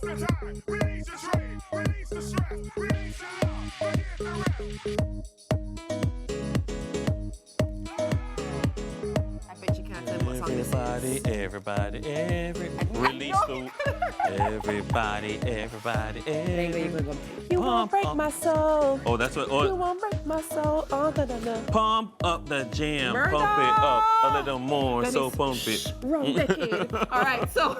I bet you can't tell me what song this is. Everybody, release the everybody. You won't break my soul. Oh, that's what. You Oh, won't break my soul. Oh, da, da, da. pump up the jam, Murder! pump it up a little more, That so is- pump it. Wrong decade. All right, so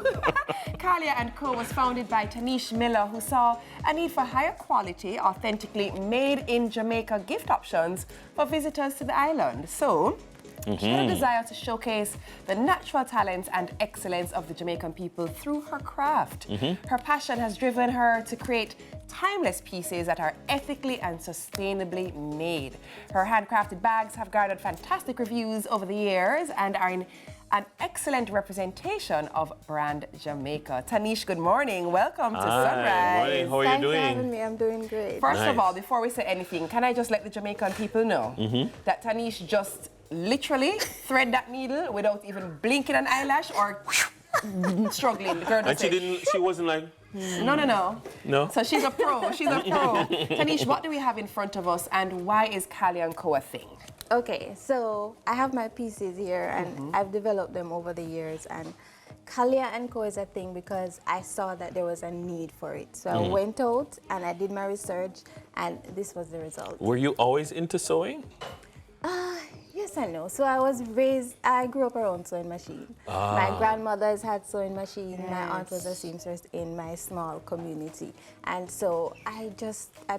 Kalia Co was founded by Taneish Miller, who saw a need for higher quality, authentically made in Jamaica gift options for visitors to the island. So she had a desire to showcase the natural talents and excellence of the Jamaican people through her craft. Her passion has driven her to create timeless pieces that are ethically and sustainably made. Her handcrafted bags have garnered fantastic reviews over the years and are an excellent representation of Brand Jamaica. Taneish, good morning. Welcome to Sunrise. Morning. How are you Thanks for doing? having me. I'm doing great. First of Nice. all, before we say anything, can I just let the Jamaican people know that Taneish just literally thread that needle without even blinking an eyelash or struggling. The girl And just she said, didn't. She wasn't like. no. No? So she's a pro. She's a pro. Taneish, what do we have in front of us, and why is Kalia Co a thing? Okay, so I have my pieces here, and I've developed them over the years. And Kalia Co is a thing because I saw that there was a need for it. So I went out and I did my research, and this was the result. Were you always into sewing? Yes and no. So I grew up around sewing machine. My grandmother's had sewing machine. My aunt was a seamstress in my small community. And so I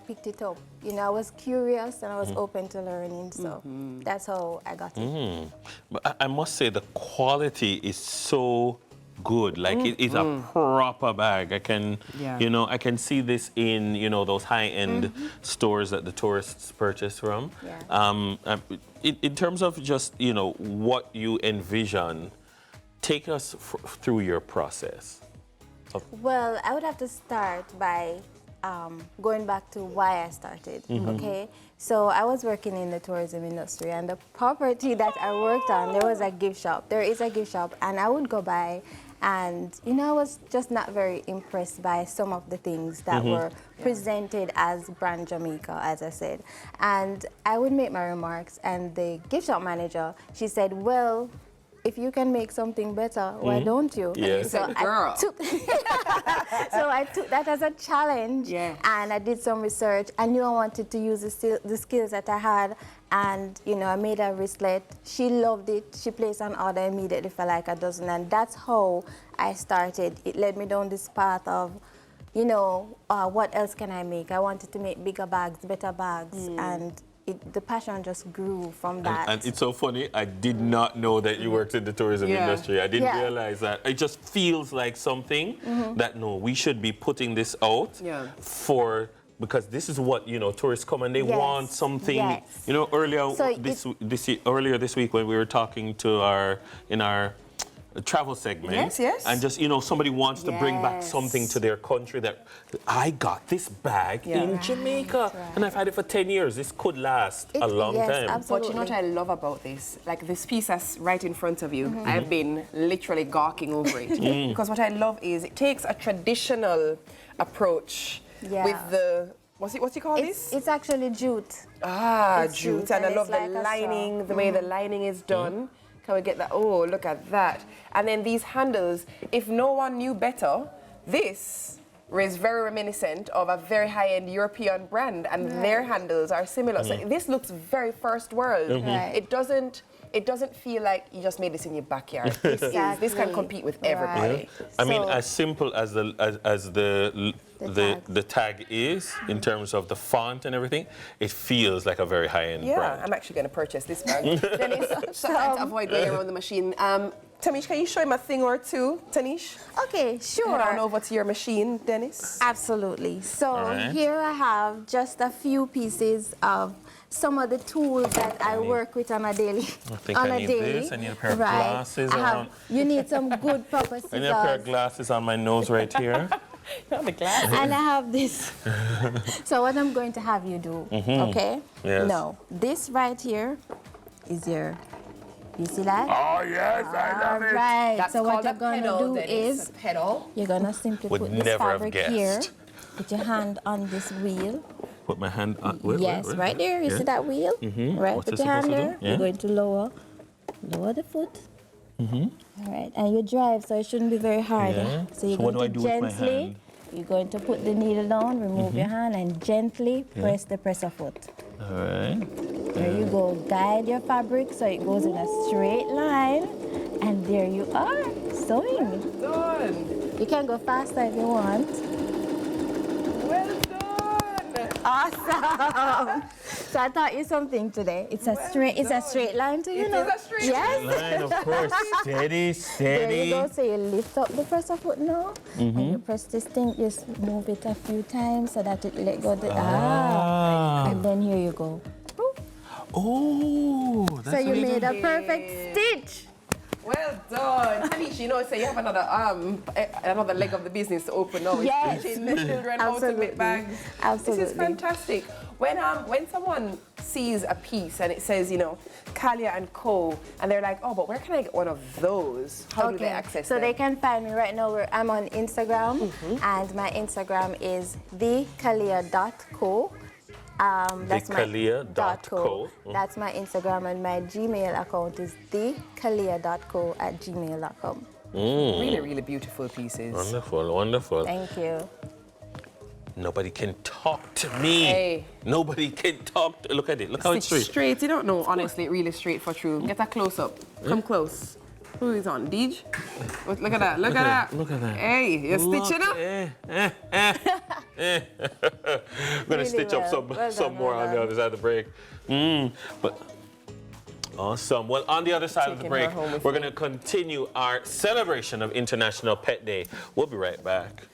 picked it up. You know, I was curious and I was open to learning. So that's how I got it. But I must say the quality is so good. Like it is a proper bag. I can, I can see this in, those high-end stores that the tourists purchase from. Yeah. In terms of just, what you envision, take us through your process. Well, I would have to start by going back to why I started, okay? So I was working in the tourism industry, and the property that I worked on, there was a gift shop. There is a gift shop, and I would go by, and, I was just not very impressed by some of the things that were presented as Brand Jamaica, as I said. And I would make my remarks, and the gift shop manager, she said, well, if you can make something better, why don't you? Yes. So Girl. I took that as a challenge, and I did some research. I knew I wanted to use the skills that I had, and I made a wristlet. She loved it. She placed an order immediately for like a dozen, and that's how I started. It led me down this path of, what else can I make? I wanted to make bigger bags, better bags, and the passion just grew from that. And it's so funny, I did not know that you worked in the tourism industry. I didn't realize that. It just feels like something that, no, we should be putting this out because this is what, tourists come and they want something. Yes. Earlier So earlier this week when we were talking to in our travel segment, and just, somebody wants to bring back something to their country that I got this bag in Jamaica and I've had it for 10 years. This could last a long time. Absolutely. But you know what I love about this? Like this piece that's right in front of you, I've been literally gawking over it. Because what I love is it takes a traditional approach with the, what's you call this? It's actually jute. It's jute. jute, And I and love it's the like a lining, straw. the way the lining is done. Can we get that? Oh, look at that. And then these handles, if no one knew better, this is very reminiscent of a very high-end European brand, and their handles are similar. So this looks very first world. It doesn't feel like you just made this in your backyard. This can compete with everybody. I mean, as simple as the tag is in terms of the font and everything, it feels like a very high-end brand. I'm actually going to purchase this bag. Dennis, sometimes avoid going around the machine. Tamish, can you show him a thing or two, Taneish? Okay, sure. Head on over to your machine, Dennis. Absolutely. So here I have just a few pieces of some of the tools that I work with on a daily. I think I need this. I need a pair of glasses. You need some good proper scissors. I need a pair of glasses on my nose right here. The glasses. And I have this. So what I'm going to have you do, okay? Yes. No, this right here is your You see that? Oh, yes, I love it. Right. That's so what called you're a going to pedal, do then is it's a pedal. you're going to simply Would put this never have fabric here. guessed. Put your hand on this wheel. Put my hand on. Yes, right there. You see that wheel? Right. What's Put it your hand supposed to there. do? Yeah. You're going to lower the foot. All right. And you drive, so it shouldn't be very hard. Yeah. So you're So what going do to I do with my gently. hand? You're going to put the needle down, remove your hand, and gently press the presser foot. All right. There you go. Guide your fabric so it goes in a straight line. And there you are, sewing. Done. You can go faster if you want. Well done. Awesome. So I taught you something today. It's a straight line to you It know. is a straight Yes. Line, of course. Steady, There you go. steady. So you lift up the presser foot now, and you press this thing. Just move it a few times so that it let go. And then here you go. Oh, that's So you what made do. a perfect stitch. Well done. Taneish, you know, so you have another leg of the business to open now. It's Yes. teaching the children how to make bags. Absolutely. This is fantastic. When someone sees a piece and it says, you know, Kalia Co, and they're like, oh, but where can I get one of those? How do they access So them? they can find me right now. I'm on Instagram, and my Instagram is thekalia.co. That's my Thekalia.co. That's my Instagram, and my Gmail account is thekalia.co@gmail.com. Really, really beautiful pieces. Wonderful, wonderful. Thank you. Nobody can talk to me. Hey. Nobody can talk. Look at it. Look how it's straight. Straight. You don't know, honestly, really straight for true. Get a close up. Come close. Who is on? Deej? Look at that. Look at that. Look at that. Hey, you're stitching up. I'm gonna Really stitch up well. some more on the other side of the break. But awesome. Well, on the other side of the Taking break, her home with we're me. gonna continue our celebration of International Pet Day. We'll be right back.